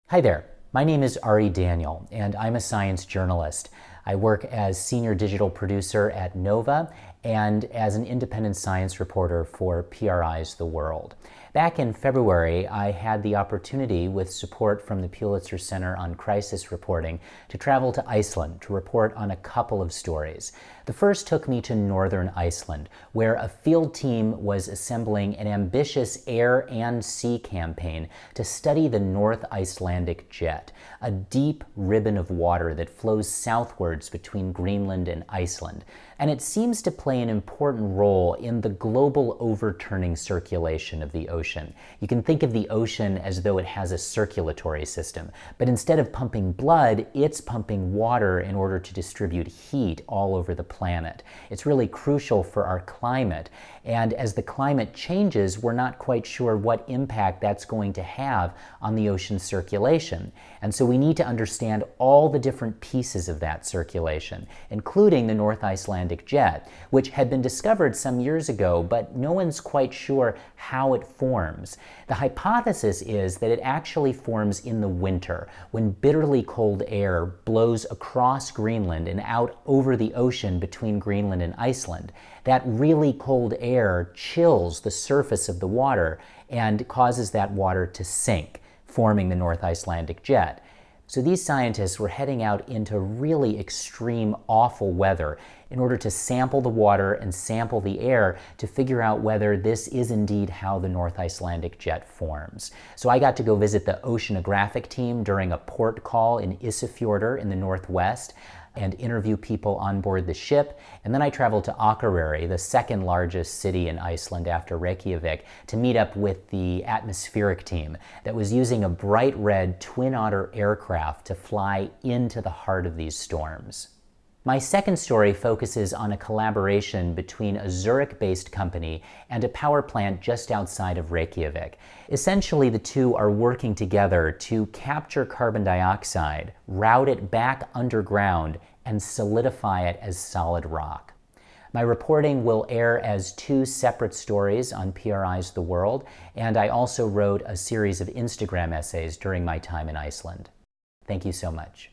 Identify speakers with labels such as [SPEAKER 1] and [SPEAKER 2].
[SPEAKER 1] Hi there, my name is Ari Daniel, and I'm a science journalist. I work as senior digital producer at Nova and as an independent science reporter for PRI's The World. Back in February, I had the opportunity, with support from the Pulitzer Center on Crisis Reporting, to travel to Iceland to report on a couple of stories. The first took me to northern Iceland, where a field team was assembling an ambitious air and sea campaign to study the North Icelandic Jet, a deep ribbon of water that flows southwards between Greenland and Iceland, and it seems to play an important role in the global overturning circulation of the ocean. You can think of the ocean as though it has a circulatory system, but instead of pumping blood, it's pumping water in order to distribute heat all over the planet. It's really crucial for our climate, and as the climate changes, we're not quite sure what impact that's going to have on the ocean's circulation. And so we need to understand all the different pieces of that circulation, including the North Icelandic Jet, which had been discovered some years ago, but no one's quite sure how it forms. The hypothesis is that it actually forms in the winter, when bitterly cold air blows across Greenland and out over the ocean between Greenland and Iceland. That really cold air chills the surface of the water and causes that water to sink, forming the North Icelandic Jet. So these scientists were heading out into really extreme, awful weather in order to sample the water and sample the air to figure out whether this is indeed how the North Icelandic Jet forms. So I got to go visit the oceanographic team during a port call in Ísafjörður in the northwest and interview people on board the ship. And then I traveled to Akureyri, the second largest city in Iceland after Reykjavik, to meet up with the atmospheric team that was using a bright red Twin Otter aircraft to fly into the heart of these storms. My second story focuses on a collaboration between a Zurich-based company and a power plant just outside of Reykjavik. Essentially, the two are working together to capture carbon dioxide, route it back underground, and solidify it as solid rock. My reporting will air as two separate stories on PRI's The World, and I also wrote a series of Instagram essays during my time in Iceland. Thank you so much.